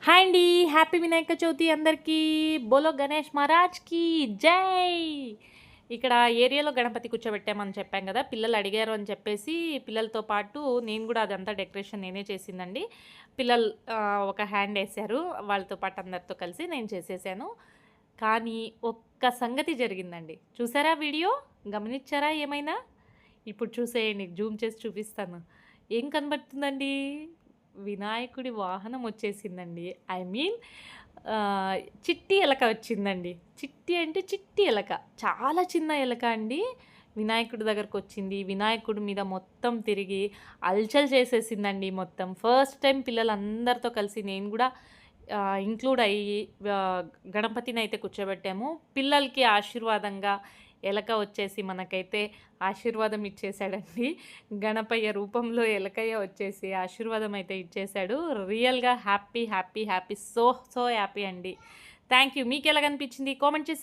Hi అండి. Happy Vinayaka Chavithi అందరికీ. బోలో గణేష్ మహారాజ్‌కి జై. ఇక్కడ ఏరియాలో గణపతి కూర్చోబెట్టామని చెప్పాం కదా! పిల్లలు అడిగారు అని చెప్పేసి పిల్లలతో పాటు నేను కూడా అదంతా డెకరేషన్ నేనే చేసిందండి. పిల్లలు ఒక హ్యాండ్ ఏశారు. వాళ్ళతో పాటు అందరితో కలిసి నేను చేసేసాను. కానీ ఒక్క సంగతి జరిగిందండి. చూసారా వీడియో? గమనిచ్చారా ఏమైనా? ఇప్పుడు చూసేయండి. జూమ్ చేసి చూపిస్తాను. ఏం కనబడుతుందండి? వినాయకుడి వాహనం వచ్చేసిందండి. ఐ మీన్ చిట్టి ఎలక వచ్చిందండి. చిట్టి అంటే చిట్టి ఎలక. చాలా చిన్న ఎలక అండి. వినాయకుడి దగ్గరకొచ్చింది. వినాయకుడి మీద మొత్తం తిరిగి అల్చల్ చేసేసిందండి మొత్తం. ఫస్ట్ టైం పిల్లలందరితో కలిసి నేను గూడా ఇంక్లూడ్ అయ్యి గణపతినైతే కూర్చోబెట్టాము. పిల్లలకి ఆశీర్వాదంగా ఎలక వచ్చేసి మనకైతే ఆశీర్వాదం ఇచ్చేసాడండి. గణపయ్య రూపంలో ఎలకయ్య వచ్చేసి ఆశీర్వాదం అయితే ఇచ్చేసాడు. రియల్‌గా happy, happy, happy. So happy అండి. Thank you. మీకెలాగనిపించింది? కామెంట్ చేసి